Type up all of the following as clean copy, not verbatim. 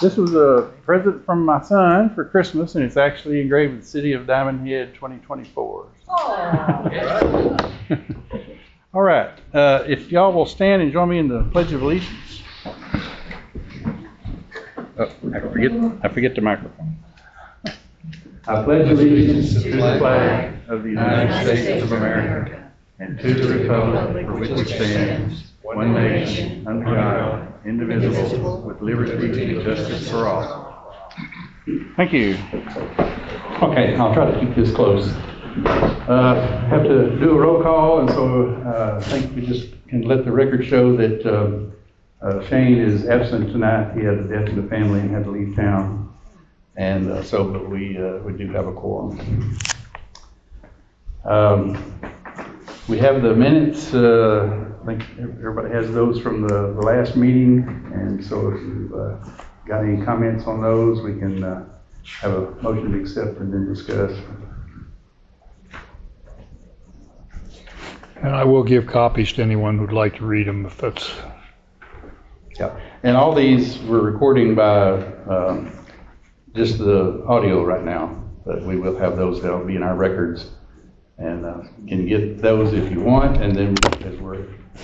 This was a present from my son for Christmas, and it's actually engraved with the City of Diamond Head 2024. Oh. All right, if y'all will stand and join me in the Pledge of Allegiance. Oh, I forget the microphone. I pledge allegiance to the flag of the United States of America and to the republic for which it stands, one nation, under God, indivisible, with liberty and justice for all. Thank you. Okay, I'll try to keep this close. Have to do a roll call, and so I think we just can let the record show that Shane is absent tonight. He had a death in the family and had to leave town, and but we do have a quorum. We have the minutes. I think everybody has those from the last meeting, and so if you've got any comments on those, we can have a motion to accept and then discuss. And I will give copies to anyone who'd like to read them if that's... Yeah, and all these we're recording by just the audio right now, but we will have those that'll be in our records, and can get those if you want, and then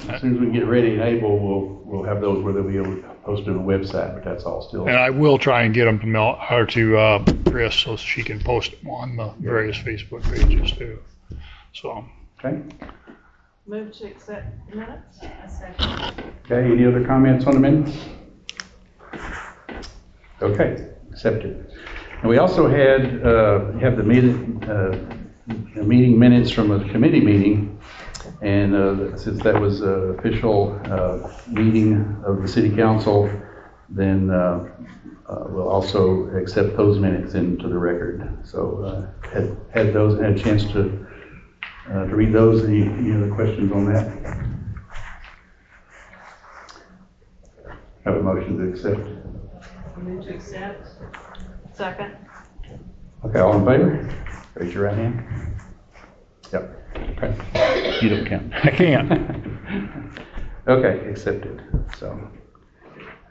as soon as we get ready and able, we'll have those where they'll be able to post it on the website, but that's all still. And I will try and get them to Mel or to Chris so she can post them on the various Facebook pages too. So. Okay. Move to accept minutes. Okay, any other comments on the minutes? Okay, accepted. And we also have the meeting minutes from a committee meeting, and since that was an official meeting of the city council, then we'll also accept those minutes into the record. So had a chance to read those. Any other questions on that? Have a motion to accept. Move to accept. Second. Okay, all in favor? Raise your right hand. Yep. Okay. You don't count. I can't. Okay, accepted. So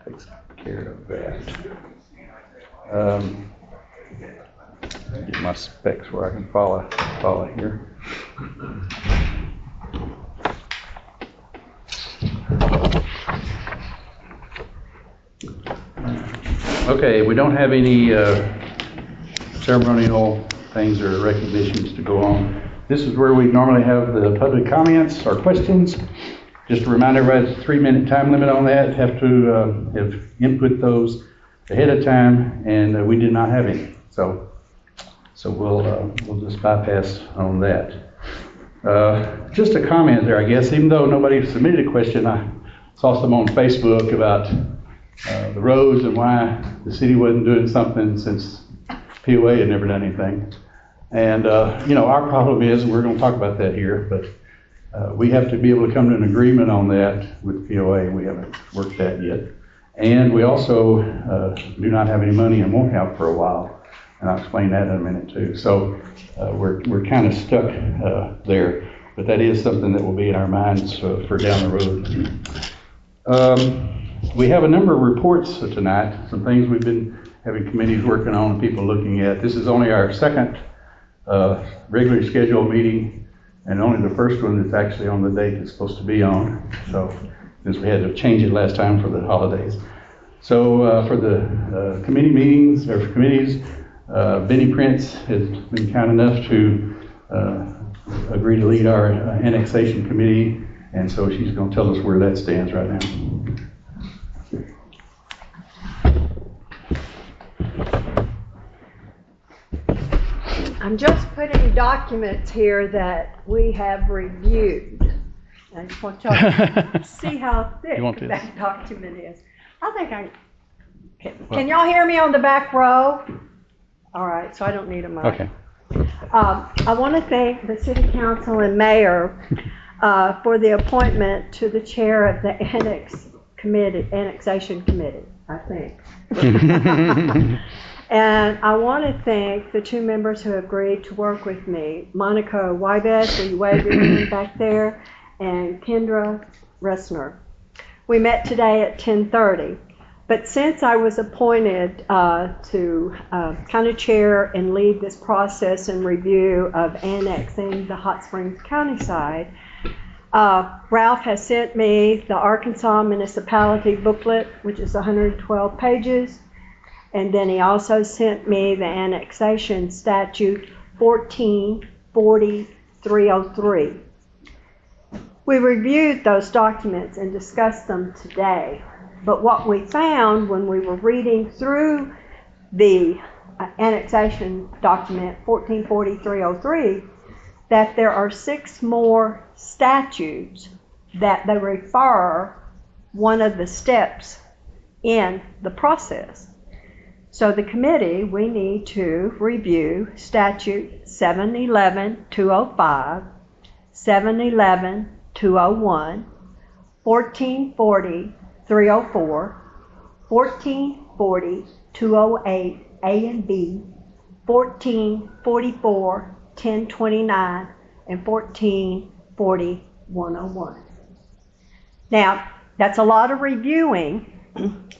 takes care of that. Get my specs where I can follow here. Okay, we don't have any ceremonial things or recognitions to go on. This is where we normally have the public comments or questions. Just to remind everybody, it's a 3-minute time limit on that. Have to have input those ahead of time, and we did not have any. So we'll just bypass on that. Just a comment there, I guess. Even though nobody submitted a question, I saw some on Facebook about the roads and why the city wasn't doing something since POA had never done anything. And our problem is, and we're going to talk about that here, but we have to be able to come to an agreement on that with POA, and we haven't worked that yet. And we also do not have any money and won't have for a while. And I'll explain that in a minute too. So we're kind of stuck there, but that is something that will be in our minds for down the road. We have a number of reports tonight, some things we've been having committees working on and people looking at. This is only our second regularly scheduled meeting, and only the first one that's actually on the date it's supposed to be on. So since we had to change it last time for the holidays. So for the committee meetings or for committees, Benny Prince has been kind enough to agree to lead our annexation committee, and so she's going to tell us where that stands right now. I'm just putting documents here that we have reviewed. I just want y'all to see how thick that document is. I think can y'all hear me on the back row? All right, so I don't need a mic. Okay. I want to thank the City Council and Mayor for the appointment to the chair of the Annexation Committee, I think. And I want to thank the 2 members who agreed to work with me, Monica Wybeth, will you wave your hand back there, and Kendra Ressner. We met today at 10:30. But since I was appointed to kind of chair and lead this process and review of annexing the Hot Springs County side, Ralph has sent me the Arkansas Municipality booklet, which is 112 pages. And then he also sent me the annexation statute 1440-303. We reviewed those documents and discussed them today. But what we found when we were reading through the annexation document 1440-303, that there are 6 more statutes that they refer one of the steps in the process. So the committee, we need to review statute 711-205, 711-201, 1440-304, 1440-208 A and B, 1444-1029, and 1440-101. Now, that's a lot of reviewing,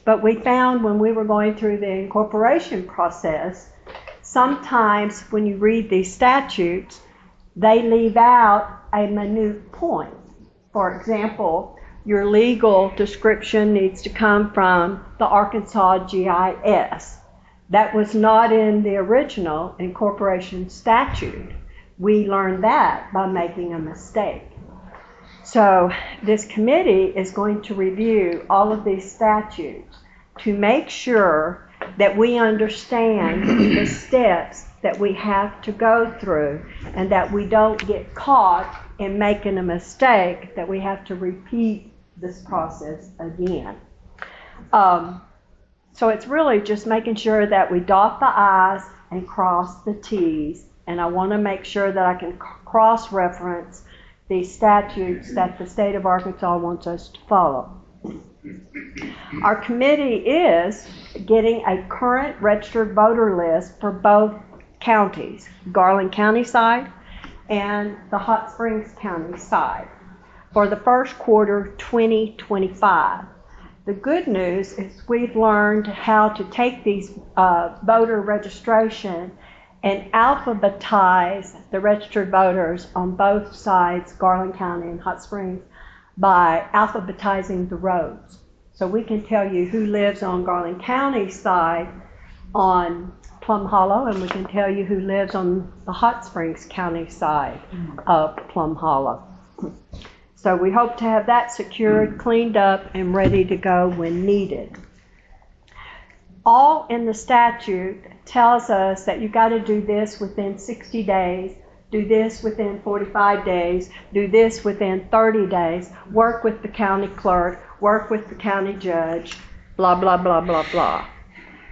but we found when we were going through the incorporation process, sometimes when you read these statutes, they leave out a minute point. For example, your legal description needs to come from the Arkansas GIS. That was not in the original incorporation statute. We learned that by making a mistake. So this committee is going to review all of these statutes to make sure that we understand the steps that we have to go through and that we don't get caught in making a mistake that we have to repeat this process again. So it's really just making sure that we dot the I's and cross the T's, and I want to make sure that I can cross-reference these statutes that the state of Arkansas wants us to follow. Our committee is getting a current registered voter list for both counties, Garland County side and the Hot Springs County side, for the first quarter 2025. The good news is we've learned how to take these voter registration and alphabetize the registered voters on both sides, Garland County and Hot Springs, by alphabetizing the roads. So we can tell you who lives on Garland County side on Plum Hollow, and we can tell you who lives on the Hot Springs County side of Plum Hollow. So we hope to have that secured, cleaned up, and ready to go when needed. All in the statute tells us that you've got to do this within 60 days, do this within 45 days, do this within 30 days, work with the county clerk, work with the county judge, blah, blah, blah, blah, blah.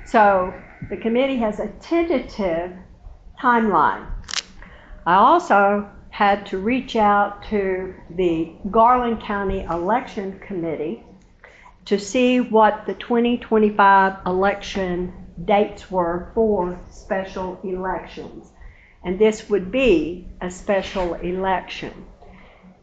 So the committee has a tentative timeline. I also had to reach out to the Garland County Election Committee to see what the 2025 election dates were for special elections. And this would be a special election.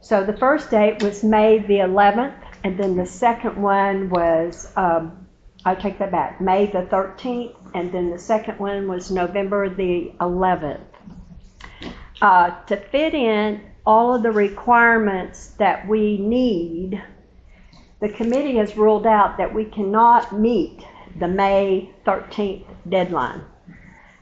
So the first date was May the 11th, and then the second one was, I take that back, May the 13th, and then the second one was November the 11th. To fit in all of the requirements that we need, the committee has ruled out that we cannot meet the May 13th deadline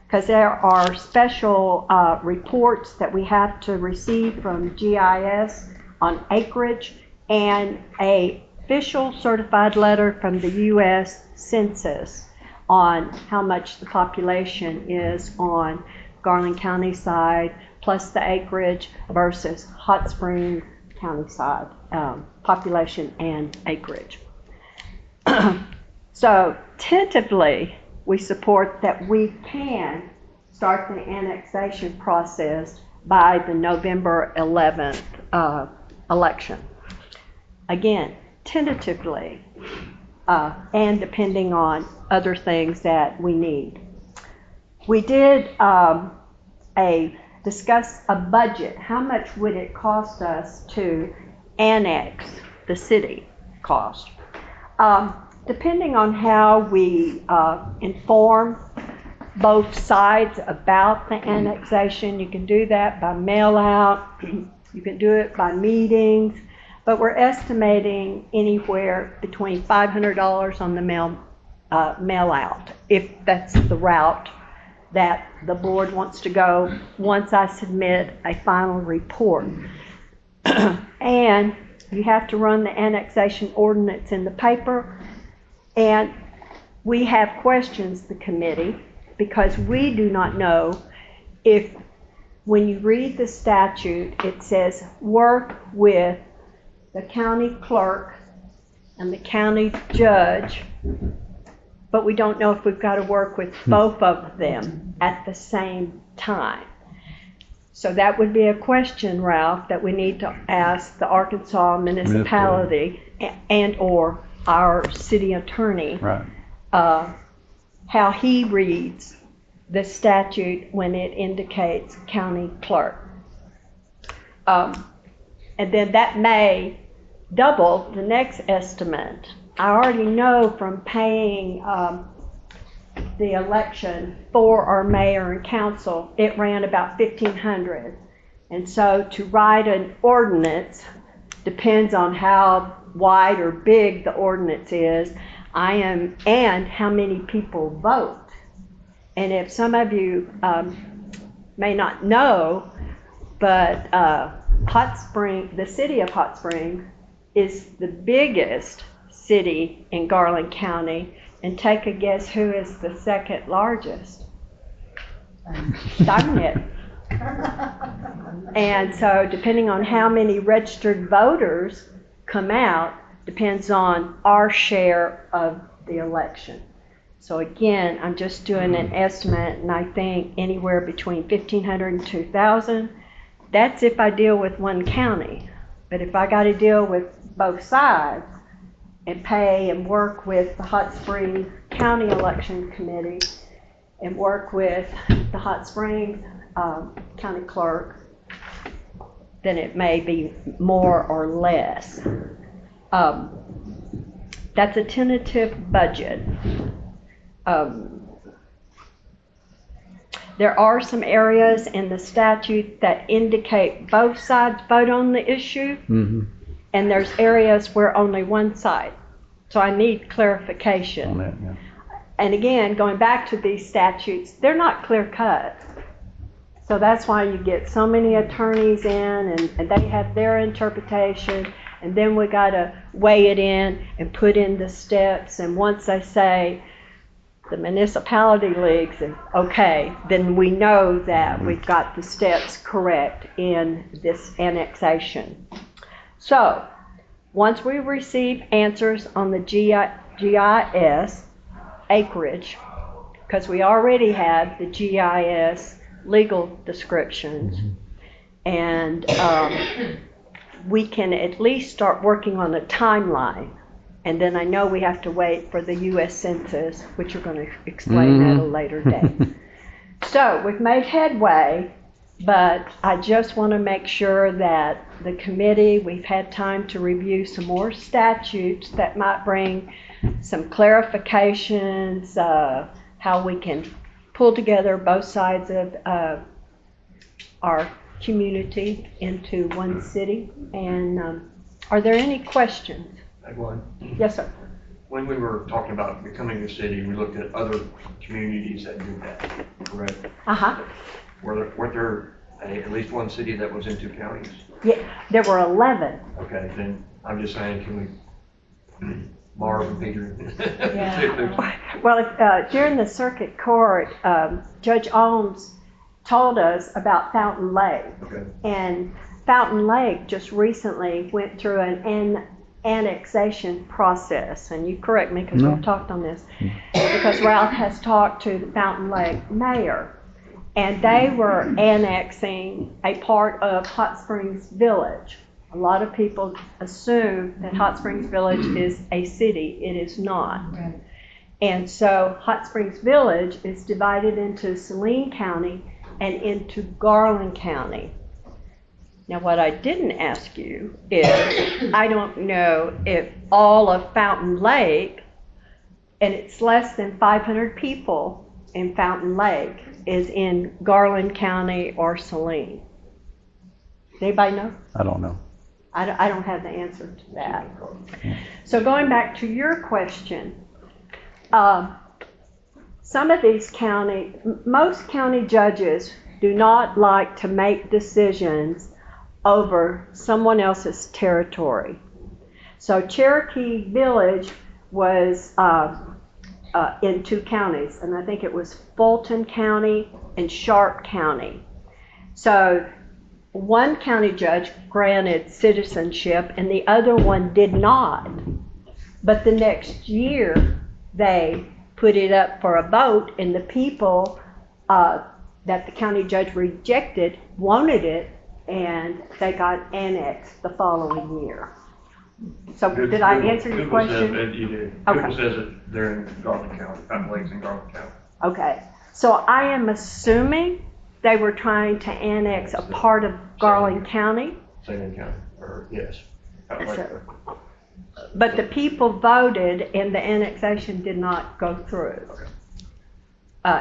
because there are special reports that we have to receive from GIS on acreage and an official certified letter from the U.S. Census on how much the population is on Garland County side plus the acreage versus Hot Springs County side population and acreage. So tentatively, we support that we can start the annexation process by the November 11th election. Again, tentatively, and depending on other things that we need. We did discuss a budget. How much would it cost us to annex the city cost? depending on how we inform both sides about the annexation, you can do that by mail out, you can do it by meetings, but we're estimating anywhere between $500 on the mail out, if that's the route that the board wants to go once I submit a final report. And you have to run the annexation ordinance in the paper, and we have questions, the committee, because we do not know if, when you read the statute, it says work with the county clerk and the county judge, but we don't know if we've got to work with both of them at the same time. So that would be a question, Ralph, that we need to ask the Arkansas municipality and or our city attorney, Right. How he reads the statute when it indicates county clerk. And then that may double the next estimate. I already know from paying the election for our mayor and council, it ran about $1,500. And so to write an ordinance depends on how wide or big the ordinance is, and how many people vote. And if some of you may not know, but the city of Hot Springs is the biggest city in Garland County, and take a guess who is the second largest? Steinmetz. And so depending on how many registered voters come out depends on our share of the election. So again, I'm just doing an estimate, and I think anywhere between $1,500 and $2,000. That's if I deal with one county. But if I got to deal with both sides and pay and work with the Hot Springs County Election Committee and work with the Hot Springs County Clerk, then it may be more or less. That's a tentative budget. There are some areas in the statute that indicate both sides vote on the issue, and there's areas where only one side. So I need clarification. On that, yeah. And again, going back to these statutes, they're not clear cut. So that's why you get so many attorneys in, and they have their interpretation, and then we got to weigh it in and put in the steps. And once they say the municipality leagues, and okay, then we know that we've got the steps correct in this annexation. So once we receive answers on the GIS acreage, because we already have the GIS legal descriptions, and we can at least start working on a timeline. And then I know we have to wait for the U.S. Census, which you're going to explain at a later date. So we've made headway, but I just want to make sure that the committee, we've had time to review some more statutes that might bring some clarifications, how we can pull together both sides of our community into one city. And are there any questions? I have one. Yes, sir. When we were talking about becoming a city, we looked at other communities that do that, correct? Uh-huh. Weren't there at least one city that was in 2 counties? Yeah, there were 11. Okay, then I'm just saying, can we Marv and Peter? Yeah. Well, during the circuit court, Judge Ohms told us about Fountain Lake. Okay. And Fountain Lake just recently went through an annexation process, and you correct me because we've talked on this, because Ralph has talked to the Fountain Lake mayor, and they were annexing a part of Hot Springs Village. A lot of people assume that Hot Springs Village is a city. It is not. Right. And so Hot Springs Village is divided into Saline County and into Garland County. Now, what I didn't ask you is, I don't know if all of Fountain Lake and it's less than 500 people in Fountain Lake is in Garland County or Saline? Anybody know? I don't know. I don't have the answer to that. So going back to your question, some of these most county judges do not like to make decisions over someone else's territory. So Cherokee Village was in 2 counties, and I think it was Fulton County and Sharp County. So one county judge granted citizenship and the other one did not. But the next year they put it up for a vote, and the people that the county judge rejected wanted it, and they got annexed the following year. So did I answer your question? You did. Okay. Google says that they're in Garland County, Fountain Lake's in Garland County. Okay, so I am assuming they were trying to annex a part of Garland County. Same County, or yes. Fountain Lake. But the people voted and the annexation did not go through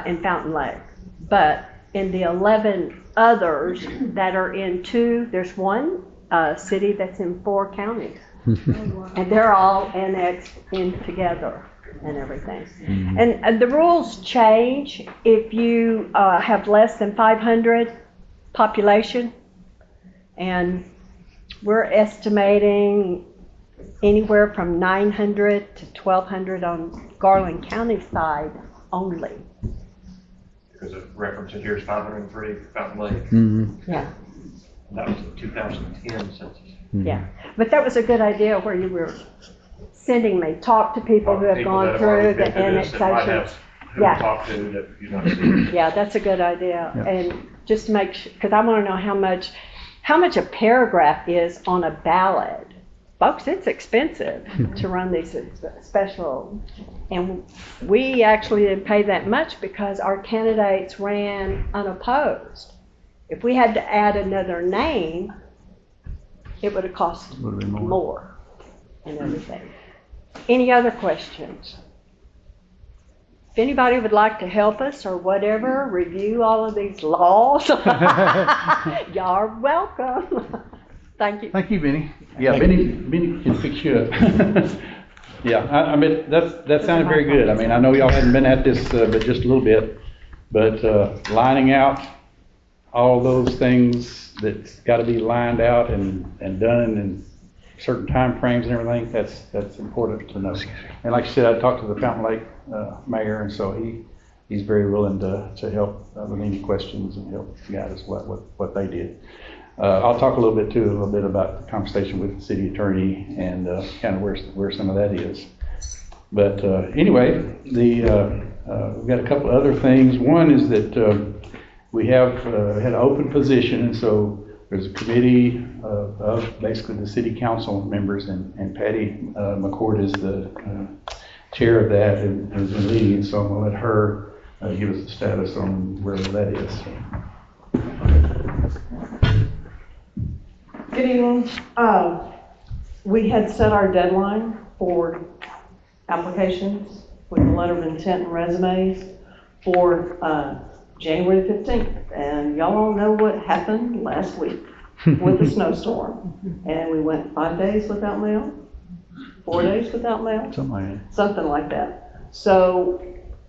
in Fountain Lake. But in the 11 others that are in 2, there's one city that's in 4 counties. And they're all annexed in together and everything. And the rules change if you have less than 500 population. And we're estimating anywhere from 900 to 1,200 on Garland County side only. Because of reference in here is 503 Fountain Lake. Yeah. That was the 2010 census. Yeah, but that was a good idea where you were sending me, talk to people who have People gone that have through already the been through this that might annexation. have who Yeah. to talk to that you've not seen. Yeah, that's a good idea. Yeah. And just to make sure, because I want to know how much a paragraph is on a ballot. Folks, it's expensive to run these special, and we actually didn't pay that much because our candidates ran unopposed. If we had to add another name, it would have cost Would have been more and everything. Any other questions? If anybody would like to help us or whatever, review all of these laws, y'all are welcome. Thank you. Thank you, Benny. Yeah, Benny can fix you up. Yeah, I mean, that sounded very good. I mean, I know y'all hadn't been at this but just a little bit, but lining out all those things that's got to be lined out and done in certain time frames and everything, that's important to know. And like you said, I talked to the Fountain Lake mayor, and so he's very willing to help with any questions and help guide us what they did. I'll talk a little bit about the conversation with the city attorney and kind of where some of that is. But anyway, we've got a couple other things. One is that we have had an open position, and so there's a committee of basically the city council members, and Patty McCord is the chair of that and has been leading, so I'm going to let her give us the status on where that is. Good evening. We had set our deadline for applications with a letter of intent and resumes for January 15th. And y'all all know what happened last week with the snowstorm. And we went 5 days without mail, 4 days without mail, something like that. So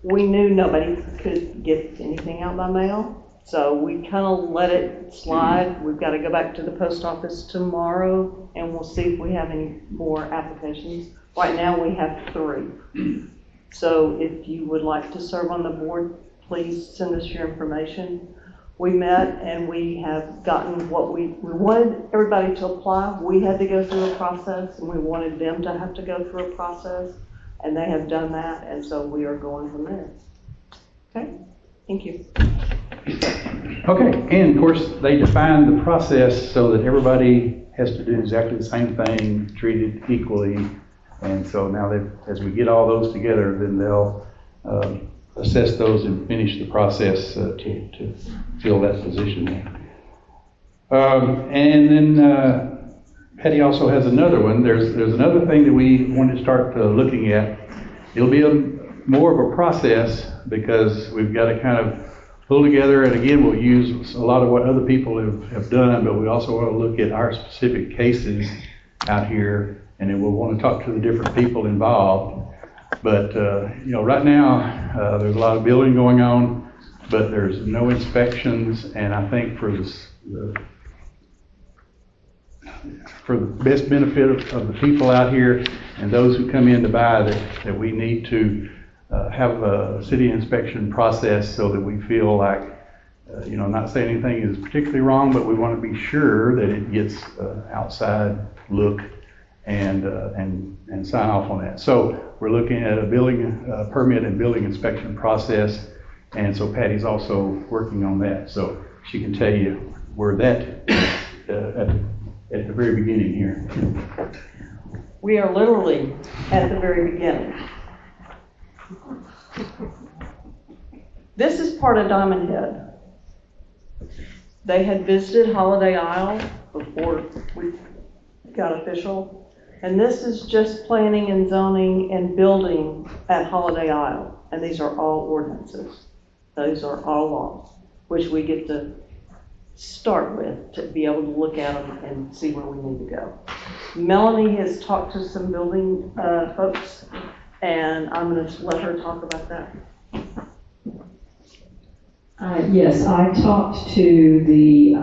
we knew nobody could get anything out by mail. So we kind of let it slide. We've got to go back to the post office tomorrow, and we'll see if we have any more applications. Right now we have 3. So if you would like to serve on the board, please send us your information. We met and we have gotten what we wanted everybody to apply. We had to go through a process, and we wanted them to have to go through a process, and they have done that, and so we are going from there. Okay, thank you. Okay, and of course, they define the process so that everybody has to do exactly the same thing, treated equally. And so now as we get all those together, then they'll assess those and finish the process to fill that position. And then Patty also has another one. There's another thing that we want to start looking at. It'll be more of a process because we've got to kind of pull together, and again, we'll use a lot of what other people have done, but we also want to look at our specific cases out here, and then we'll want to talk to the different people involved. But, you know, right now, there's a lot of building going on, but there's no inspections, and I think for the best benefit of the people out here and those who come in to buy, that we need to have a city inspection process so that we feel like, you know, not saying anything is particularly wrong, but we want to be sure that it gets outside look and sign off on that. So we're looking at a building permit and building inspection process, and so Patty's also working on that. So she can tell you where that at the very beginning here. We are literally at the very beginning. This is part of Diamond Head. They had visited Holiday Isle before we got official, and this is just planning and zoning and building at Holiday Isle, and these are all ordinances. Those are all laws, which we get to start with to be able to look at them and see where we need to go. Melanie has talked to some building folks, and I'm going to let her talk about that. Yes, I talked to the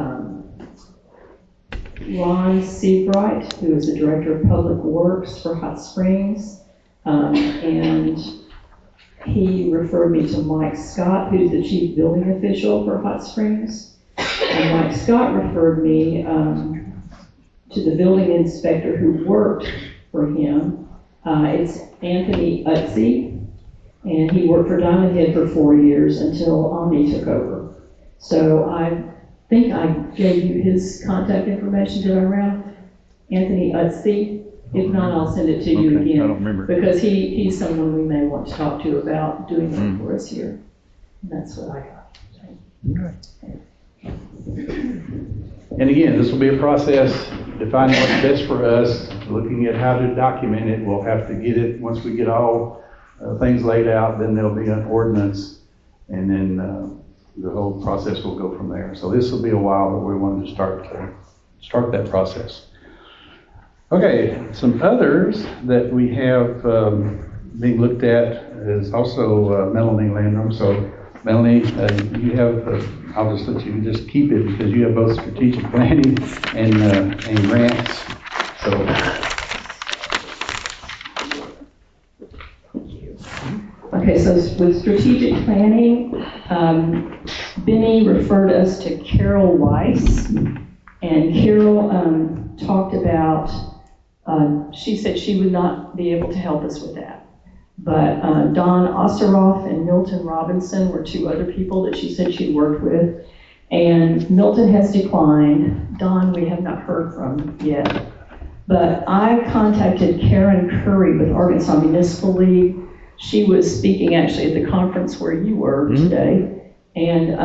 Ron Seabright, who is the Director of Public Works for Hot Springs, and he referred me to Mike Scott, who's the Chief Building Official for Hot Springs. And Mike Scott referred me to the building inspector who worked for him. It's Anthony Utzi, and he worked for Diamond Head for 4 years until Omni took over. So I think I gave you his contact information. Did I, Ralph? Anthony Utzi. If not, I'll send it to you again. I don't remember. Because he's someone we may want to talk to about doing that for us here. And that's what I got. Okay. And again, this will be a process, defining what's best for us, looking at how to document it. We'll have to get it, once we get all things laid out, then there'll be an ordinance, and then the whole process will go from there. So this will be a while, but we wanted to start that process. Okay, some others that we have being looked at is also Melanie Landrum. So Melanie, you have, I'll just let you just keep it because you have both strategic planning and grants. So. Okay, so with strategic planning, Benny referred us to Carol Weiss, and Carol talked about, she said she would not be able to help us with that. But Don Osseroff and Milton Robinson were two other people that she said she'd worked with. And Milton has declined. Don we have not heard from yet. But I contacted Karen Curry with Arkansas Municipal League. She was speaking actually at the conference where you were today. And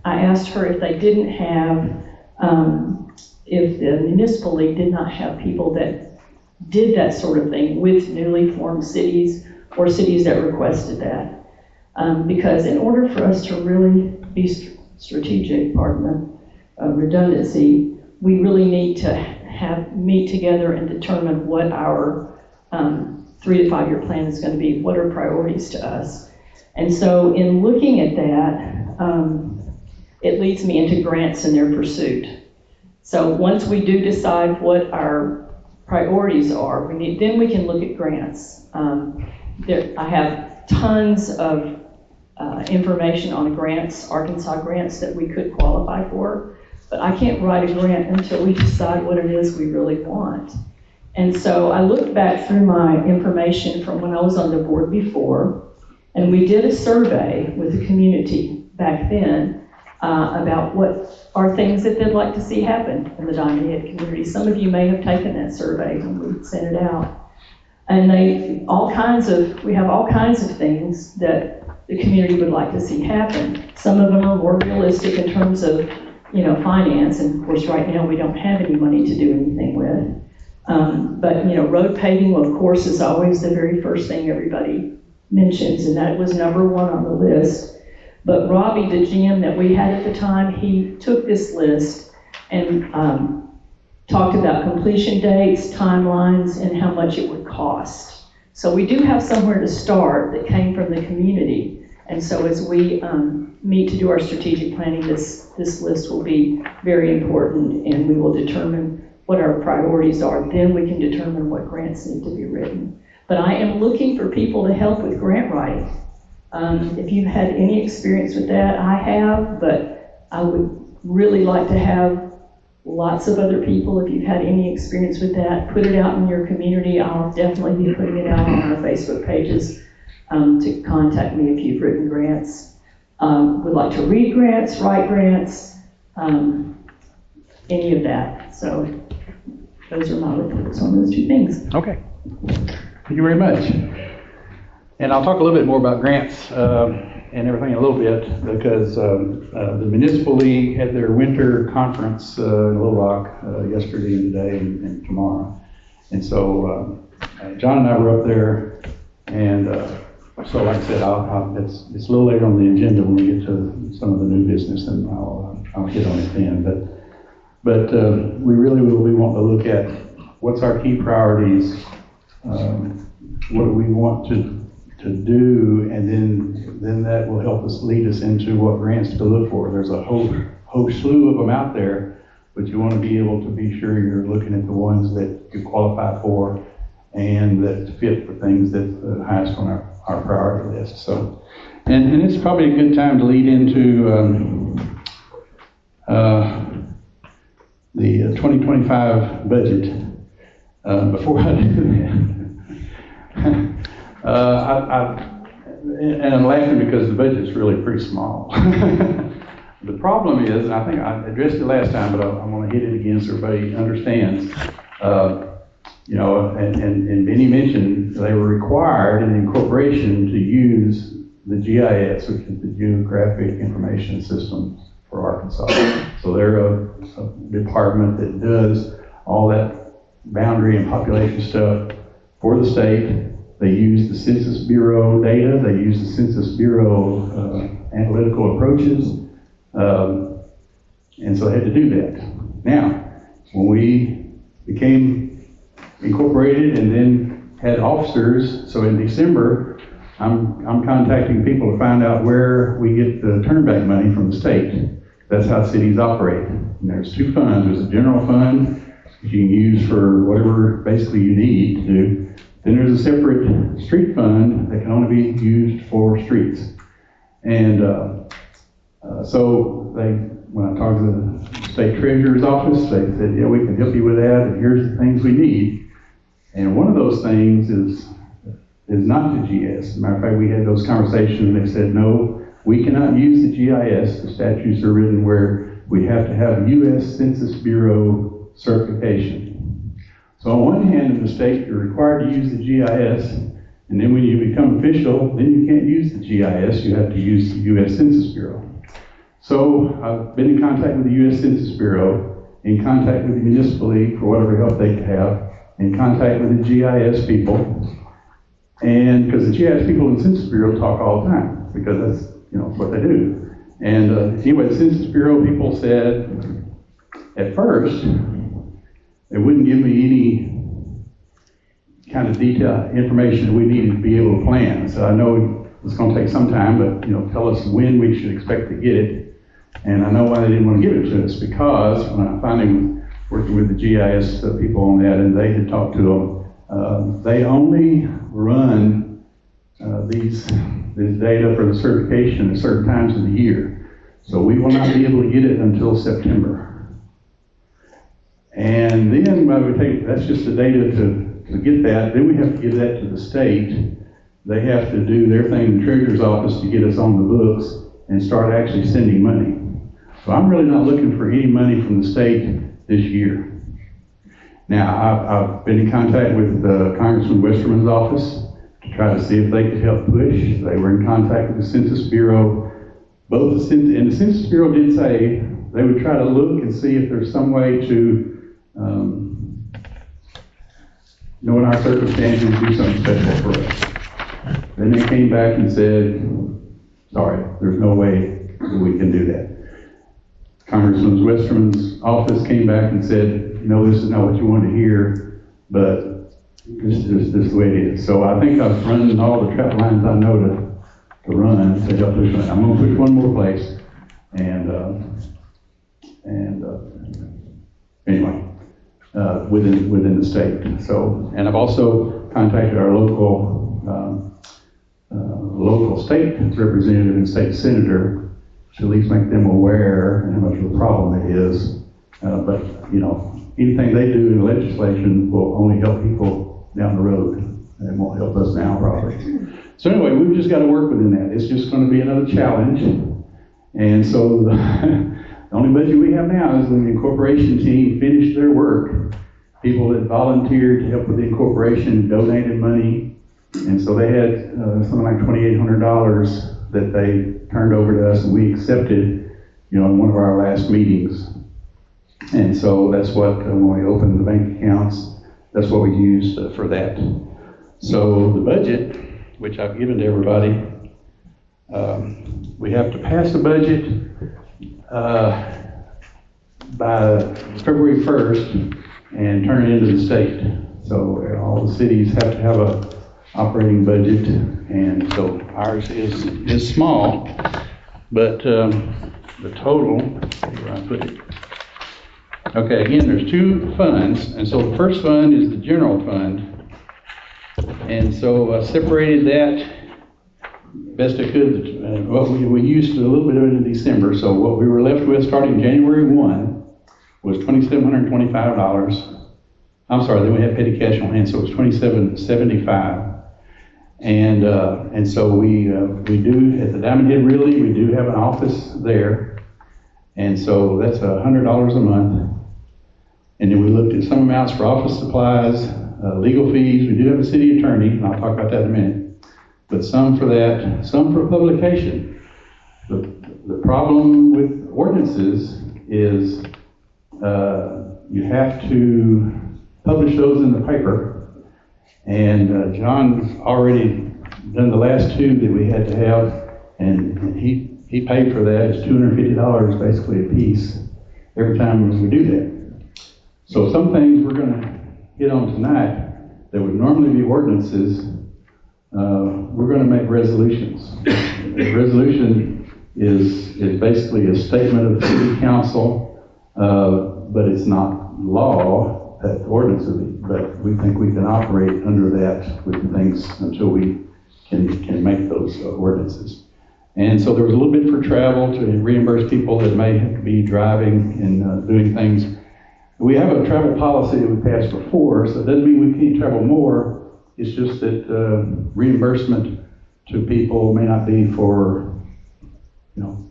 I asked her if they didn't have, if the Municipal League did not have people that did that sort of thing with newly formed cities or cities that requested that. Because in order for us to really be strategic, pardon the redundancy, we really need to meet together and determine what our 3 to 5 year plan is going to be, what are priorities to us. And so in looking at that, it leads me into grants and their pursuit. So once we do decide what our priorities are, then we can look at grants. I have tons of information on grants, Arkansas grants that we could qualify for, but I can't write a grant until we decide what it is we really want. And so I looked back through my information from when I was on the board before, and we did a survey with the community back then about what are things that they'd like to see happen in the Diamond Head community. Some of you may have taken that survey when we sent it out. And we have all kinds of things that the community would like to see happen. Some of them are more realistic in terms of, finance, and of course right now we don't have any money to do anything with. But, you know, road paving, of course, is always the very first thing everybody mentions, and that was number one on the list. But Robbie, the GM that we had at the time, he took this list and talked about completion dates, timelines, and how much it would cost. So we do have somewhere to start that came from the community. And so as we meet to do our strategic planning, this list will be very important, and we will determine what our priorities are. Then we can determine what grants need to be written. But I am looking for people to help with grant writing. If you've had any experience with that, I have, but I would really like to have lots of other people. If you've had any experience with that, put it out in your community. I'll definitely be putting it out on our Facebook pages to contact me if you've written grants. Would like to read grants, write grants, any of that. So those are my reports on those two things. Okay. Thank you very much. And I'll talk a little bit more about grants and everything in a little bit, because the Municipal League had their winter conference in Little Rock yesterday and today and tomorrow. And so John and I were up there, and so like I said, it's a little later on the agenda when we get to some of the new business, and I'll hit on it then. But we really will be wanting to look at what's our key priorities, what do we want to do, and then that will help us lead us into what grants to look for. There's a whole slew of them out there, but you want to be able to be sure you're looking at the ones that you qualify for and that fit for things that's the highest on our priority list. So, and it's probably a good time to lead into the 2025 budget. Before I do that, and I'm laughing because the budget's really pretty small. The problem is, and I think I addressed it last time, but I want to hit it again so everybody understands. You know, and Benny mentioned they were required in the incorporation to use the GIS, which is the Geographic Information System for Arkansas. So they're a department that does all that boundary and population stuff for the state. They use the Census Bureau data. They use the Census Bureau analytical approaches. And so they had to do that. Now, when we became incorporated and then had officers, so in December, I'm contacting people to find out where we get the turnback money from the state. That's how cities operate. And there's two funds. There's a general fund that you can use for whatever basically you need to do. Then there's a separate street fund that can only be used for streets. And so when I talked to the state treasurer's office, they said, yeah, we can help you with that, and here's the things we need. And one of those things is not the GIS. As a matter of fact, we had those conversations, and they said, no, we cannot use the GIS. The statutes are written where we have to have U.S. Census Bureau certification. So on one hand, in the state, you're required to use the GIS, and then when you become official, then you can't use the GIS. You have to use the U.S. Census Bureau. So I've been in contact with the U.S. Census Bureau, in contact with the Municipal League for whatever help they could have, in contact with the GIS people, and because the GIS people in the Census Bureau talk all the time, because that's what they do. And anyway, the Census Bureau people said at first they wouldn't give me any kind of detailed information that we needed to be able to plan. So I know it's going to take some time, but tell us when we should expect to get it. And I know why they didn't want to give it to us, because when I finally working with the GIS people on that, and they had talked to them, they only run these data for the certification at certain times of the year. So we will not be able to get it until September. And then that's just the data to get that. Then we have to give that to the state. They have to do their thing in the Treasurer's office to get us on the books and start actually sending money. So I'm really not looking for any money from the state this year. Now, I've been in contact with Congressman Westerman's office to try to see if they could help push. They were in contact with the Census Bureau. And the Census Bureau did say they would try to look and see if there's some way to knowing our circumstances, do something special for us. Then they came back and said, sorry, there's no way that we can do that. Congressman Westerman's office came back and said, no, this is not what you want to hear, but this is the way it is. So I think I've run all the trap lines I know to run to help this one. I'm going to push one more place, and anyway, within the state. So, and I've also contacted our local state representative and state senator to at least make them aware and how much of a problem it is. But you know, anything they do in legislation will only help people down the road, and won't help us now probably. So anyway, we've just got to work within that. It's just going to be another challenge. And so the only budget we have now is when the incorporation team finished their work. People that volunteered to help with the incorporation donated money. And so they had something like $2,800 that they turned over to us, and we accepted, you know, in one of our last meetings. And so that's what, when we opened the bank accounts, that's what we used for that. So the budget, which I've given to everybody, we have to pass the budget by February 1st and turn it into the state. So all the cities have to have a operating budget, and so ours is small, but the total, where I put it. Okay, again, there's two funds, and so the first fund is the general fund, and so I separated that best I could. We used a little bit of it in December, so what we were left with starting January 1 was $2,725. I'm sorry, then we had petty cash on hand, so it was $2,775. And so we do, at the Diamond Head Realty, we do have an office there. And so that's $100 a month. And then we looked at some amounts for office supplies, legal fees. We do have a city attorney, and I'll talk about that in a minute. But some for that, some for publication. The problem with ordinances is you have to publish those in the paper. And John's already done the last two that we had to have, and he paid for that. It's $250 basically a piece every time we do that. So some things we're going to hit on tonight that would normally be ordinances, we're going to make resolutions. A resolution is basically a statement of the city council, but it's not law. That ordinance would be, but we think we can operate under that with things until we can make those ordinances. And so there was a little bit for travel to reimburse people that may have to be driving and doing things. We have a travel policy that we passed before, so it doesn't mean we can't travel more. It's just that reimbursement to people may not be for, you know,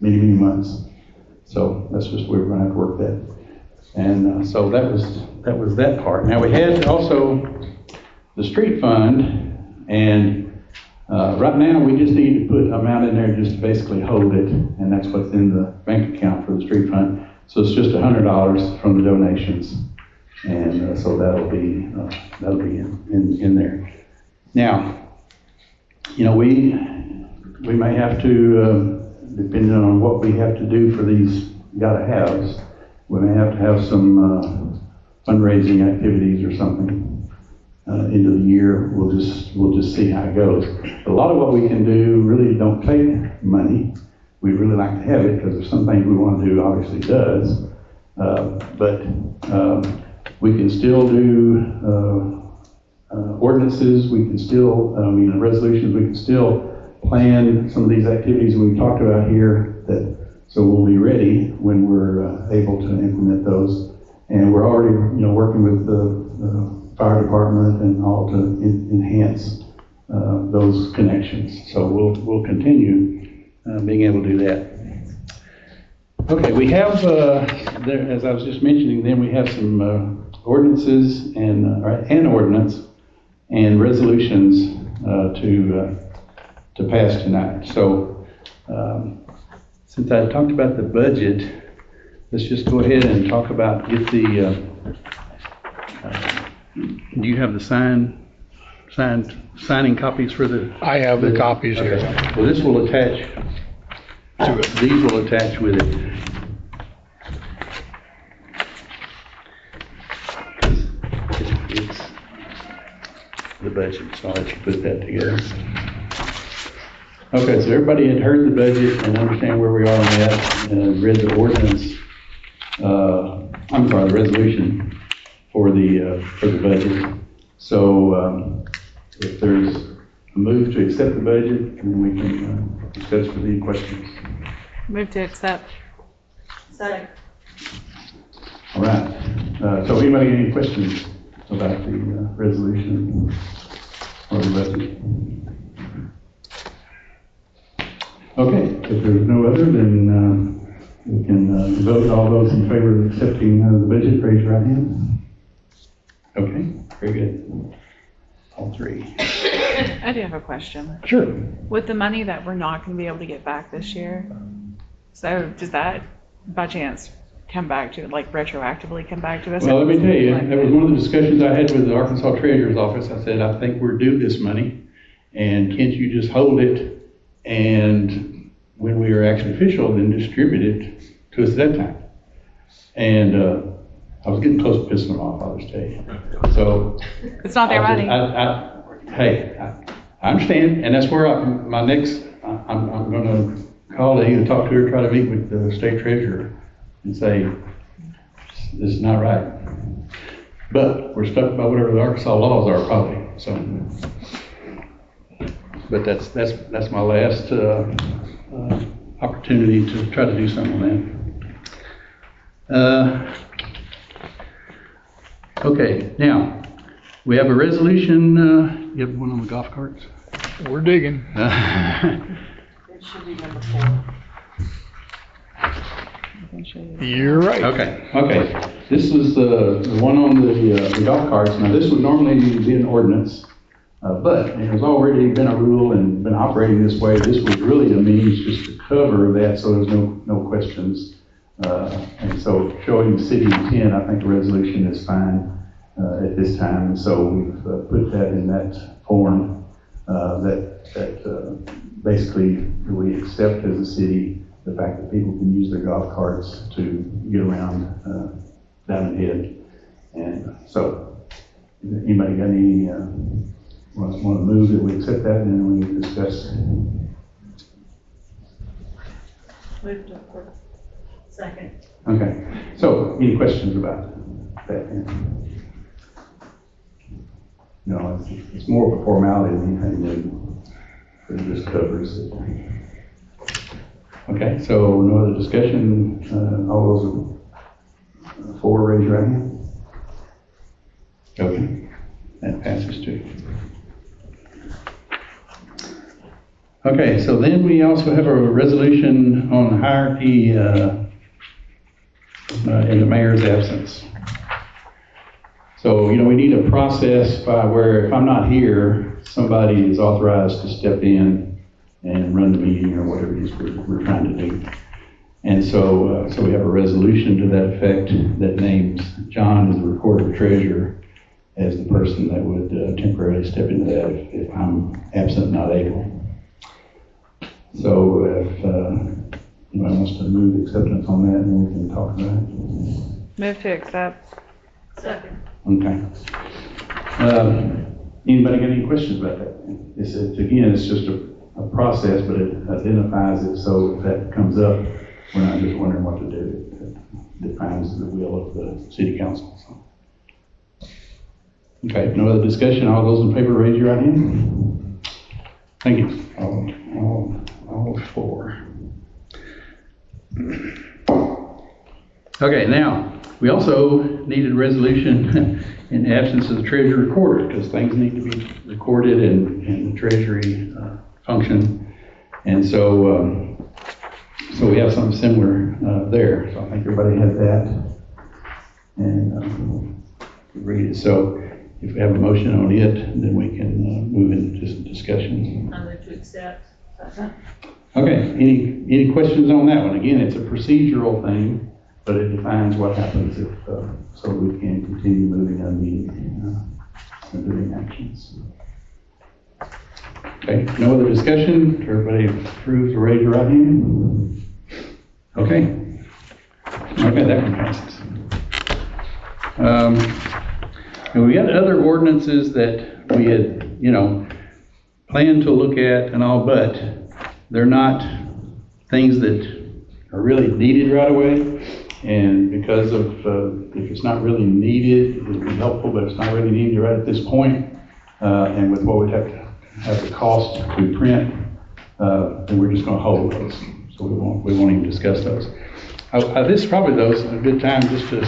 many months. So that's just where we're going to have to work that. And so that was that part. Now we had also the street fund, and right now we just need to put an amount in there just to basically hold it, and that's what's in the bank account for the street fund. So it's just $100 from the donations, and so that'll be in there. Now, you know, we may have to, depending on what we have to do for these gotta-haves, we may have to have some fundraising activities or something into the year. We'll just see how it goes. But a lot of what we can do really don't take money. We'd really like to have it because there's some things we want to do, obviously does. But we can still do ordinances. We can still, resolutions. We can still plan some of these activities we talked about here. So we'll be ready when we're able to implement those. And we're already, working with the fire department and all to enhance those connections. So we'll continue being able to do that. Okay, we have, as I was just mentioning, then we have some ordinances and an ordinance and resolutions to pass tonight. So since I talked about the budget, let's just go ahead and talk about, get Do you have the signing copies for the? I have the copies here. Okay. Well, this will attach to it. These will attach with it. It's the budget, so I'll let you put that together. Okay, so everybody had heard the budget and understand where we are on that, and read the ordinance, the resolution for the budget. So, if there's a move to accept the budget, then we can discuss with any questions. Move to accept. Second. All right, so anybody got any questions about the resolution or the budget? Okay, if there's no other, then we can vote. All those in favor of accepting the budget, raise your right hand. Okay, very good. All three. I do have a question. Sure. With the money that we're not going to be able to get back this year, so does that by chance come back to, like, retroactively come back to us? Well, let me tell you, that was one of the discussions I had with the Arkansas Treasurer's Office. I said, I think we're due this money, and can't you just hold it, and when we are actually official, then distribute it to us at that time? And I was getting close to pissing them off, I'll just tell you. So. It's not their money. I understand, and that's where I'm gonna call to either talk to her, or try to meet with the state treasurer and say, this is not right. But we're stuck by whatever the Arkansas laws are probably, so. But that's my last opportunity to try to do something on that. Okay, now, we have a resolution, you have one on the golf carts? We're digging. It should be number 4. You're right. Okay. This is the one on the golf carts. Now, this would normally be an ordinance, but it has already been a rule and been operating this way. This was really a means just to cover that, so there's no questions. And so showing the city intent, I think the resolution is fine at this time. And so we've put that in that form that basically we accept as a city the fact that people can use their golf carts to get around down ahead. And so, anybody got any, want to move that we accept that, and then we can discuss? Move to approve. Second. Okay, so any questions about that? No, it's more of a formality than anything new. It just covers it. Okay, so no other discussion. All those for, raise your right hand. Okay, that passes too. Okay, so then we also have a resolution on hierarchy in the mayor's absence. So, we need a process by where if I'm not here, somebody is authorized to step in and run the meeting or whatever it is we're trying to do. And so we have a resolution to that effect that names John as the recorder treasurer as the person that would temporarily step into that if I'm absent, not able. So if anybody wants to move acceptance on that, then we can talk about it. Move to accept. Second. Okay. Anybody got any questions about that? It's just a process, but it identifies it, so if that comes up, we're not just wondering what to do. It defines the will of the city council. So. Okay, no other discussion. All those in favor, raise your right hand. Thank you. All four. Okay, now, we also needed a resolution in the absence of the treasurer recorder, because things need to be recorded in the treasury function. And so we have something similar there. So I think everybody has that. And read it. So if we have a motion on it, then we can move into some discussion. I move to accept. Okay, any questions on that one? Again, it's a procedural thing but it defines what happens if, so we can continue moving on the doing actions. Okay, no other discussion? Everybody approves or raise your right hand? Okay. Okay, that one passes. And we got other ordinances that we had, planned to look at and all, but they're not things that are really needed right away. And because of, if it's not really needed, it would be helpful, but it's not really needed right at this point. And with what we'd have to have the cost to print, then we're just gonna hold those. So we won't even discuss those. This is probably a good time just to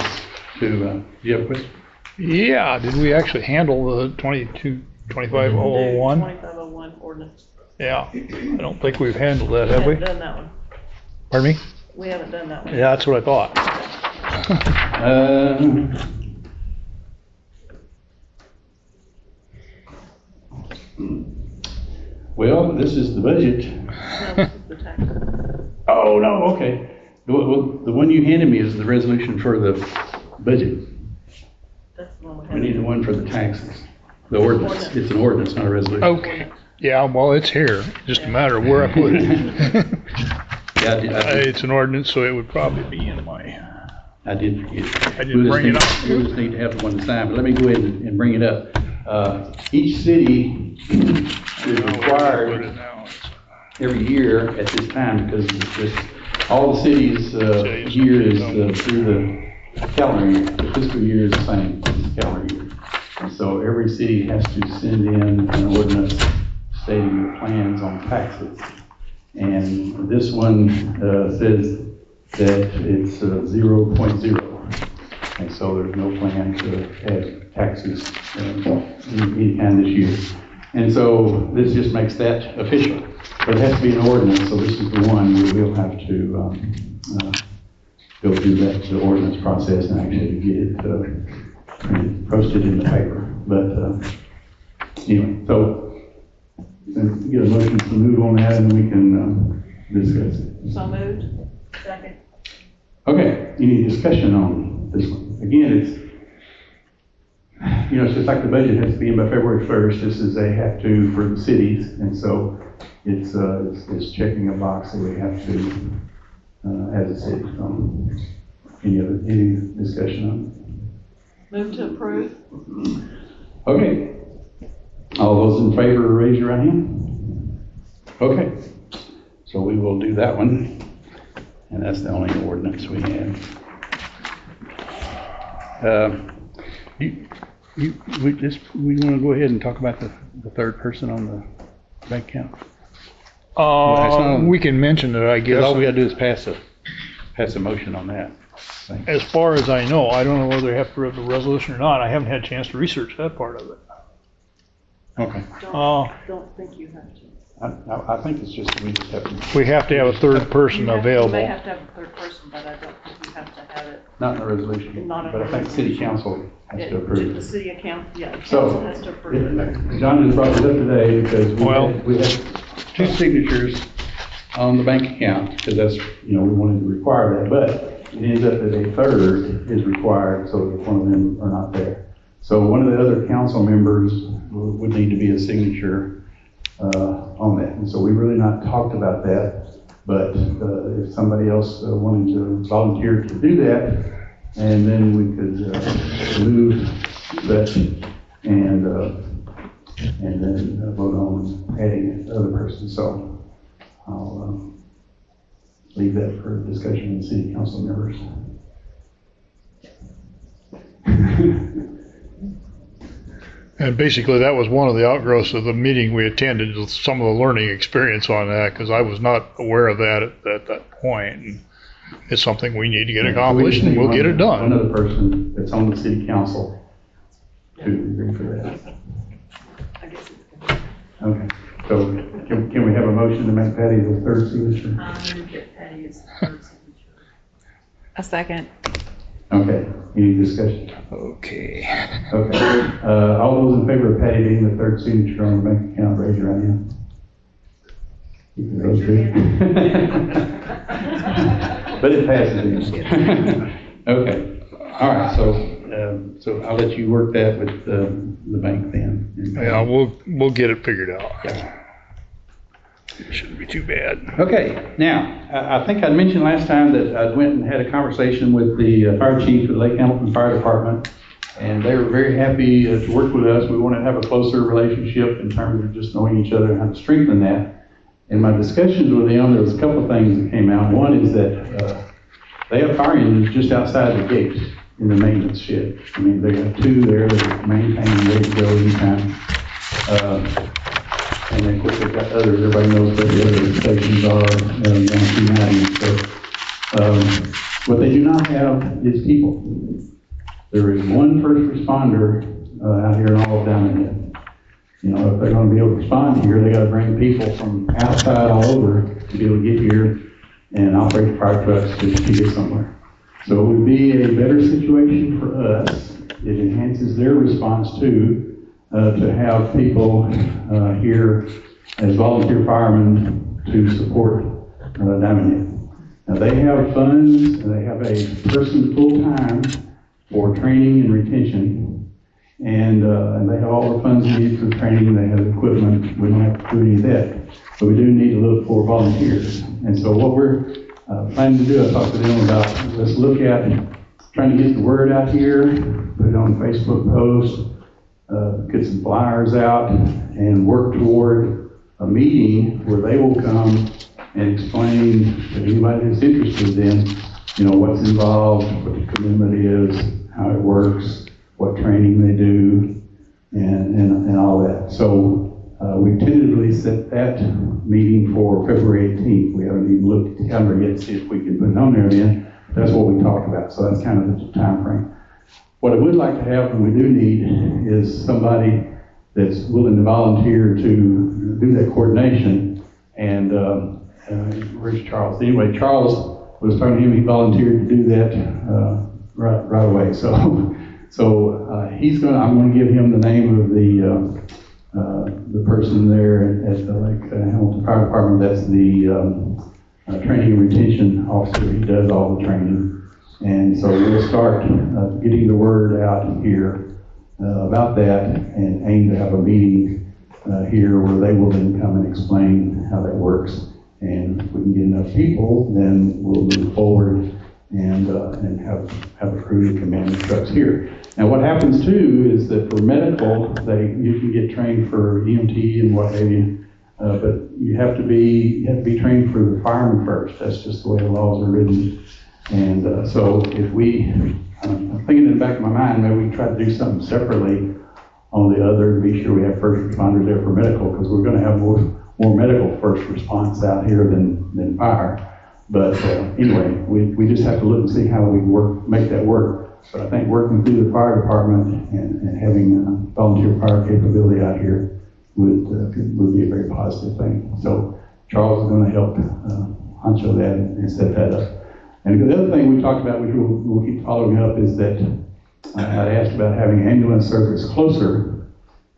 do you have a question? Yeah, did we actually handle the 25001? 2501 ordinance. Yeah, I don't think we've handled that, have we? Haven't done that one. Pardon me? We haven't done that one. Yeah, that's what I thought. Well, this is the budget. No, this is the tax. Oh, no, okay. Well, the one you handed me is the resolution for the budget. That's the one we We have. need the one for the taxes. The ordinance, it's an ordinance, not a resolution. Okay, yeah, well, it's here, just a matter of where I put it. Yeah, I did. It's an ordinance, so it would probably be in my, I did forget. I didn't bring it up. We just need to have the one to sign, but let me go ahead and bring it up. Each city is required every year at this time, because it's just, all the cities' year is through the calendar year. The fiscal year is the same as the calendar year. And so every city has to send in an ordinance stating their plans on taxes. And this one says that it's 0.0. And so there's no plan to add taxes any kind this year. And so this just makes that official. But it has to be an ordinance, so this is the one where we'll have to go through the ordinance process and actually get it posted in the paper. But anyway, so get a motion to move on that and we can discuss it. So moved. Second. Okay, any discussion on this one? Again, it's just like the budget has to be in by February 1st. This is a have to for the cities, and so it's checking a box that we have to as a city. Any discussion on it? Move to approve. Okay. All those in favor, raise your right hand. Okay. So we will do that one. And that's the only ordinance we have. We want to go ahead and talk about the third person on the bank account? we can mention it, I guess. All we gotta do is pass a motion on that. As far as I know, I don't know whether they have to have a resolution or not. I haven't had a chance to research that part of it. Okay. Don't think you have to. I think it's just, we just have to, We have to have a third person You may available. have to have a third person, but I don't think you have to have it. not in a resolution, Not in a but I think city council has to approve The it. city account, yeah, the So, council has to approve it. John just brought it up today because Well- we had two signatures on the bank account, because that's, we wanted to require that, but it ends up that a third is required, so if one of them are not there. So one of the other council members would need to be a signature on that. And so we've really not talked about that, but if somebody else wanted to volunteer to do that, and then we could move that and then vote on adding the other person. So I'll leave that for discussion with city council members. And basically, that was one of the outgrowths of the meeting we attended, some of the learning experience on that, because I was not aware of that at that point. And it's something we need to get accomplished, and we'll get it done. One other person that's on the city council to agree for that. I guess it's good. Okay, so can we have a motion to make Patty the third signature? Patty is the third signature. A second. Okay, any discussion? Okay. Okay, all those in favor of Patty being the third signature on the bank account, raise your right hand. You can raise your hand. But it passes. Okay, all right, so I'll let you work that with the bank then. Yeah, we'll get it figured out. It shouldn't be too bad. Okay, now, I think I mentioned last time that I went and had a conversation with the fire chief of the Lake Hamilton Fire Department, and they were very happy to work with us. We want to have a closer relationship in terms of just knowing each other and how to strengthen that. In my discussions with them, there was a couple of things that came out. One is that they have fire engines just outside the gate in the maintenance shed. I mean, they have two there that are maintained, ready to go anytime. And then, of course, they've got others. Everybody knows where the other stations are down 290. So, what they do not have is people. There is one first responder out here in all of Diamond Head. You know, if they're going to be able to respond here, they got to bring people from outside all over to be able to get here and operate the fire trucks to get somewhere. So it would be a better situation for us. It enhances their response too. To have people here as volunteer firemen to support Diamond Head. Now they have funds, they have a person full-time for training and retention, and they have all the funds needed for training, they have equipment, we don't have to do any of that. But we do need to look for volunteers. And so what we're planning to do, I talked to them about, let's look at trying to get the word out here, put it on Facebook posts, get some flyers out and work toward a meeting where they will come and explain to anybody that's interested in, you know, what's involved, what the commitment is, how it works, what training they do, and all that. So we tentatively set that meeting for February 18th. We haven't even looked at the calendar yet to see if we can put it on there then. That's what we talked about. So that's kind of the time frame. What I would like to have, and we do need, is somebody that's willing to volunteer to do that coordination. And where's Charles? Anyway, Charles was talking to him. He volunteered to do that right away. So he's going. I'm going to give him the name of the person there at the Lake Hamilton Fire Department. That's the training and retention officer. He does all the training. And so we'll start getting the word out here about that and aim to have a meeting here where they will then come and explain how that works. And if we can get enough people, then we'll move forward and have a crew that can man the trucks here. Now what happens too is that for medical, you can get trained for EMT and what have you, but you have to be trained for the firemen first. That's just the way the laws are written. And so if I'm thinking in the back of my mind, maybe we can try to do something separately on the other to be sure we have first responders there for medical, because we're going to have more medical first response out here than fire. But anyway, we just have to look and see how we make that work. But I think working through the fire department and having volunteer fire capability out here would be a very positive thing. So Charles is going to help honcho that and set that up. And the other thing we talked about, which we'll keep following up, is that I asked about having ambulance service closer,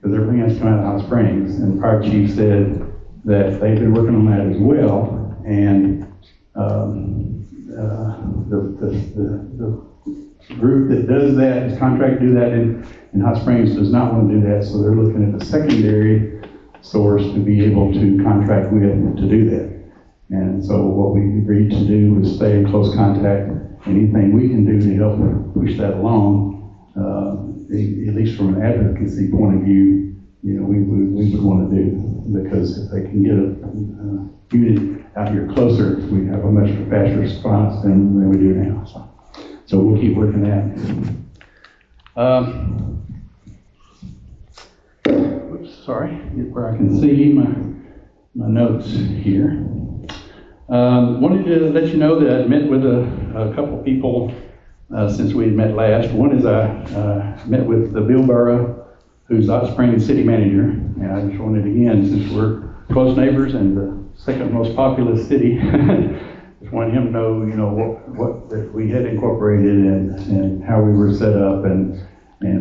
because everything has to come out of Hot Springs. And the fire chief said that they've been working on that as well. And the group that does that, is contract to do that in Hot Springs, does not want to do that. So they're looking at a secondary source to be able to contract with to do that. And so what we agreed to do was stay in close contact. Anything we can do to help push that along, at least from an advocacy point of view, you know, we would want to do, because if they can get a unit out here closer, we have a much faster response than we do now. So we'll keep working that. Sorry, get where I can see my notes here. Wanted to let you know that I met with a couple people since we had met last. One is I met with Bill Burrow, who's Hot Springs city manager. And I just wanted, again, since we're close neighbors and the second most populous city, just wanted him to know, you know, what that we had incorporated and how we were set up, and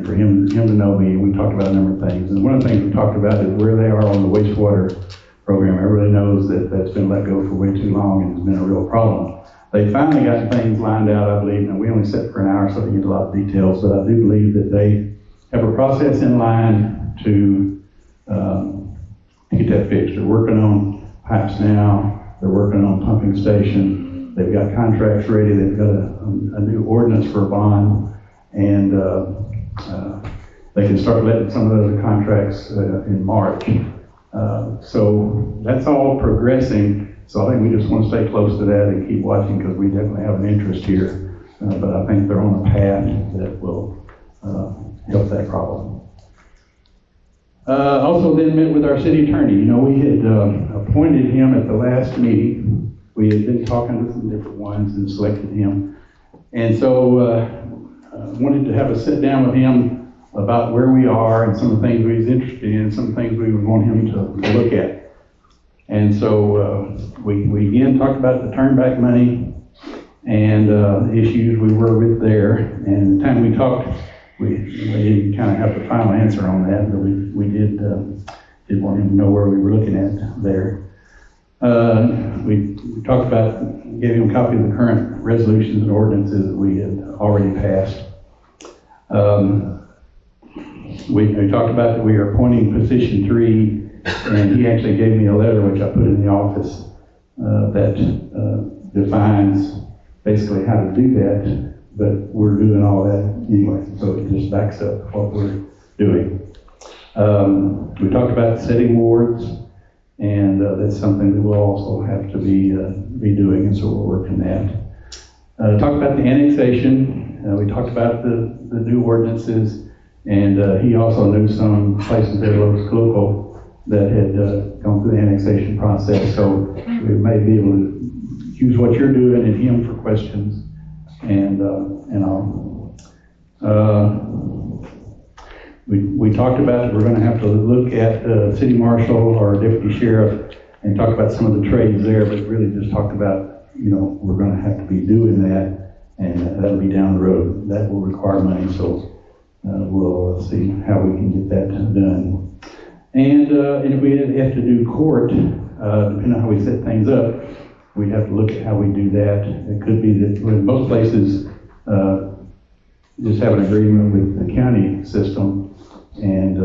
for him to know me. We talked about a number of things. And one of the things we talked about is where they are on the wastewater program. Everybody knows that that's been let go for way too long and has been a real problem. They finally got things lined out, I believe, and we only sat for an hour, so I didn't get a lot of details, but I do believe that they have a process in line to get that fixed. They're working on pipes now, they're working on pumping station, they've got contracts ready, they've got a new ordinance for a bond, and they can start letting some of those contracts in March. So that's all progressing. So I think we just want to stay close to that and keep watching because we definitely have an interest here. But I think they're on a path that will help that problem. Also then met with our city attorney. You know, we had appointed him at the last meeting. We had been talking to some different ones and selected him. And so wanted to have a sit down with him about where we are and some of the things we was interested in, some things we would want him to look at. And so we again talked about the turnback money and the issues we were with there. And the time we talked, we didn't kind of have the final answer on that, but we did want him to know where we were looking at there. We talked about, gave him a copy of the current resolutions and ordinances that we had already passed. We talked about that we are appointing position 3, and he actually gave me a letter which I put in the office that defines basically how to do that, but we're doing all that anyway, so it just backs up what we're doing. We talked about setting wards, and that's something that we'll also have to be doing, and so we're working that. Talked about the annexation. We talked about the new ordinances, and he also knew some places there local that had gone through the annexation process, so we may be able to use what you're doing and him for questions, and all. We talked about that we're going to have to look at city marshal or deputy sheriff and talk about some of the trades there, but really just talked about, you know, we're going to have to be doing that, and that'll be down the road. That will require money, so we'll see how we can get that done. And if we have to do court, depending on how we set things up, we have to look at how we do that. It could be that in most places, just have an agreement with the county system and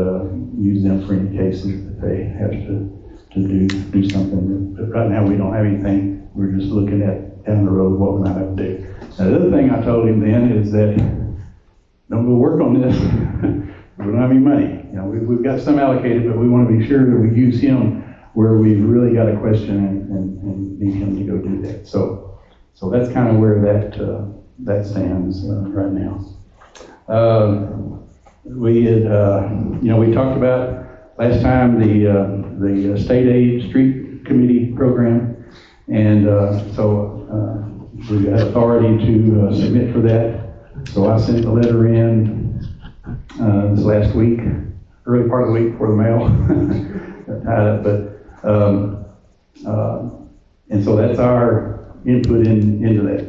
use them for any cases that they have to do something. But right now we don't have anything. We're just looking at down the road what we might have to do. Now, the other thing I told him then is that don't go work on this. We don't have any money. You know, we've got some allocated, but we want to be sure that we use him where we've really got a question and need him to go do that. So that's kind of where that stands right now. We had, you know, we talked about last time the state aid street committee program, and so we had authority to submit for that. So I sent the letter in this last week, early part of the week before the mail. Got tied up, but and so that's our input into that.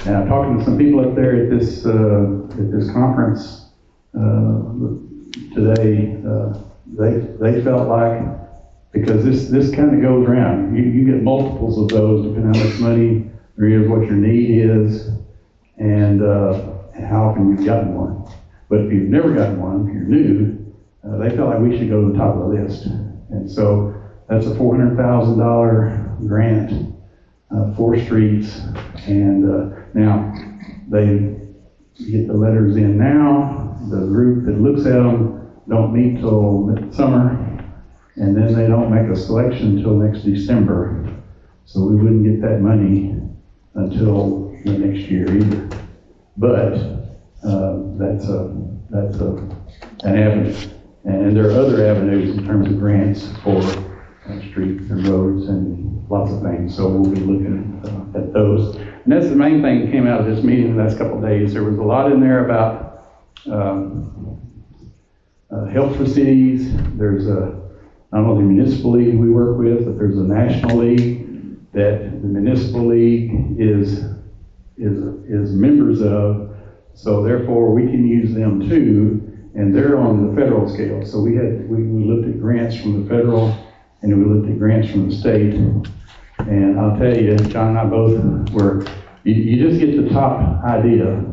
Now, talking to some people up there at this conference today, they felt like, because this kind of goes around, you get multiples of those depending on how much money there is, what your need is, and how often you've gotten one. But if you've never gotten one, if you're new, they felt like we should go to the top of the list. And so that's a $400,000 grant, 4 streets. And now they get the letters in now. The group that looks at them don't meet till summer, and then they don't make a selection until next December. So we wouldn't get that money until next year either. But that's an avenue. And there are other avenues in terms of grants for streets and roads and lots of things. So we'll be looking at those. And that's the main thing that came out of this meeting the last couple of days. There was a lot in there about help for cities. There's not only the municipal league we work with, but there's a national league that the municipal league is members of. So therefore, we can use them too, and they're on the federal scale. So we looked at grants from the federal, and we looked at grants from the state. And I'll tell you, John and I both were you just get the top idea,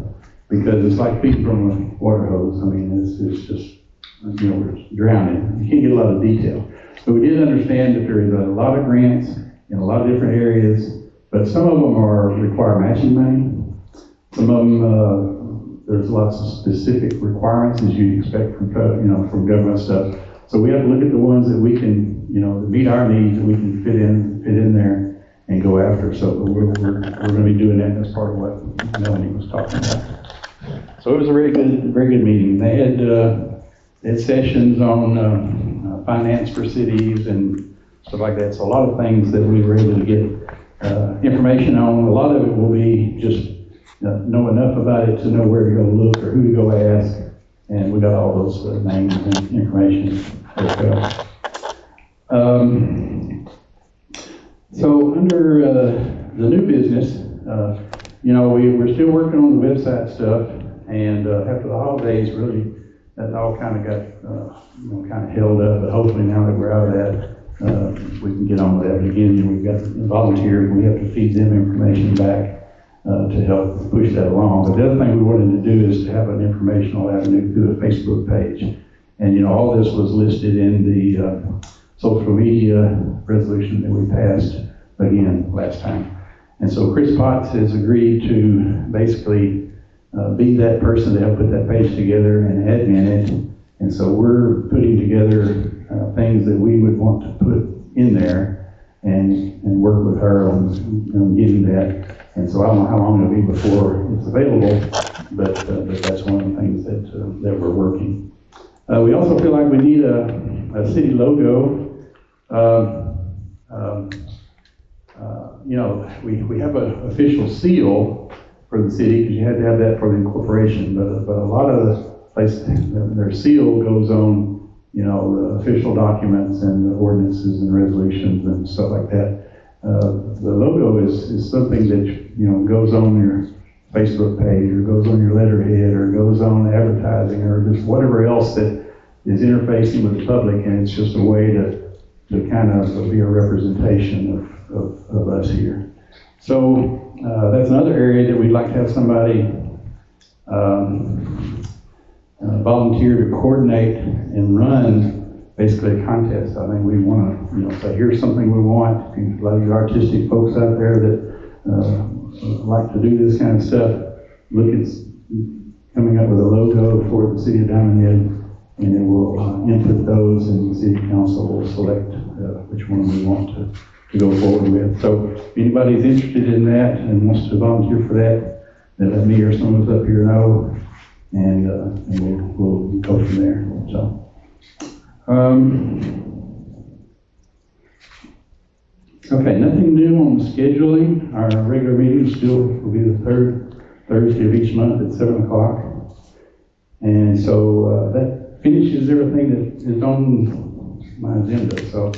because it's like feeding from a water hose. I mean, it's just, we're drowning. You can't get a lot of detail. But we did understand that there is a lot of grants in a lot of different areas, but some of them require matching money. Some of them, there's lots of specific requirements as you'd expect from, from government stuff. So we have to look at the ones that we can, that meet our needs, that we can fit in there and go after. So we're going to be doing that as part of what Melanie was talking about. So it was a very good meeting. They had sessions on finance for cities and stuff like that. So a lot of things that we were able to get information on. A lot of it will be just know enough about it to know where to go look or who to go ask. And we got all those names and information as well. So under the new business, we're still working on the website stuff, and after the holidays, really, that all kind of got kind of held up. But hopefully, now that we're out of that, we can get on with that. But again, we've got volunteers. We have to feed them information back to help push that along. But the other thing we wanted to do is to have an informational avenue through a Facebook page, and all this was listed in the social media resolution that we passed again last time. And so Chris Potts has agreed to basically be that person to help put that page together and admin it. And so we're putting together things that we would want to put in there and work with her on getting that. And so I don't know how long it'll be before it's available, but that's one of the things that we're working. We also feel like we need a city logo. We have an official seal for the city, because you had to have that for the incorporation, but a lot of the places, their seal goes on, the official documents and the ordinances and resolutions and stuff like that. The logo is something that, goes on your Facebook page, or goes on your letterhead, or goes on advertising, or just whatever else that is interfacing with the public, and it's just a way to kind of be a representation of us here. So that's another area that we'd like to have somebody volunteer to coordinate and run basically a contest. I think we want to, say, here's something we want. A lot of you artistic folks out there that like to do this kind of stuff, look at coming up with a logo for the city of Diamond Head, and then we'll input those, and the city council will select which one we want to go forward with. So if anybody's interested in that and wants to volunteer for that, then let me or someone up here know, and we'll go from there. So, okay, nothing new on scheduling. Our regular meeting still will be the third Thursday of each month at 7 o'clock. And so that finishes everything that is on my agenda. So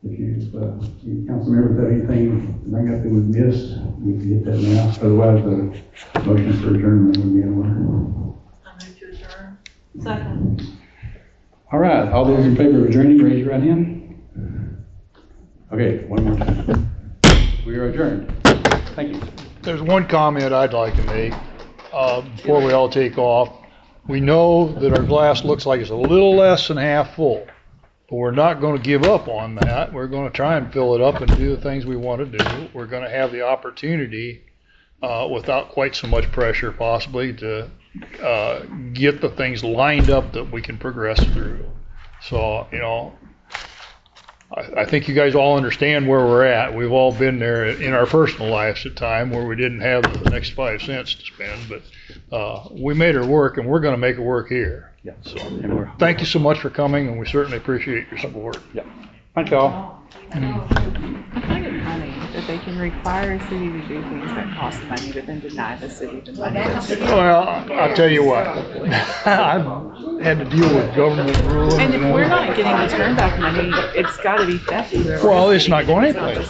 if you council members have anything to bring up that we've missed, we can get that now. Otherwise, the motion for adjournment would be in order. I move to adjourn. Second. All right, all those in favor of adjourning, raise your right hand. Okay, one more time. We are adjourned. Thank you. There's one comment I'd like to make before we all take off. We know that our glass looks like it's a little less than half full, but we're not going to give up on that. We're going to try and fill it up and do the things we want to do. We're going to have the opportunity, without quite so much pressure possibly, to get the things lined up that we can progress through. So, I think you guys all understand where we're at. We've all been there in our personal lives at time where we didn't have the next 5 cents to spend, but we made it work, and we're going to make it work here. Yeah. So thank you so much for coming, and we certainly appreciate your support. Yeah. Thank y'all. I find it funny that they can require a city to do things that cost money, but then deny the city the money. Well, I'll tell you what, I've had to deal with government rules. And if we're not getting the turn back money, it's got to be theft. Well, it's not going anyplace.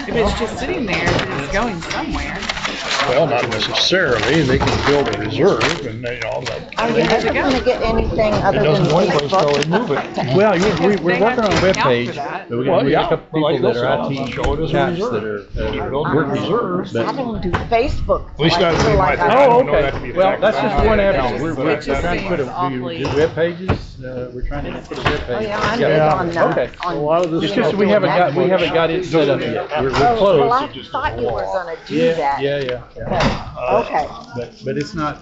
If it's just sitting there, then it's going somewhere. Well, not necessarily. They can build a reserve, and Are you ever going to get anything other it than doesn't go anyplace until they move it. Well, we're working on a webpage. That. But we got a couple people that are IT chaps that are there. We're reserved. I don't do Facebook. At least so I not feel in my like thing. I- I Oh, don't know that to okay. be Well, exact. that's just one avenue. We're It just trying to put seems do awfully- web pages. We're trying to put a web Oh, page. yeah, I Yeah. did on, Okay. on. A lot of this It's you know, just that we doing haven't that got it set up yet. We're Oh, well, I close. thought you were gonna do Yeah, that. yeah. Okay. But it's not,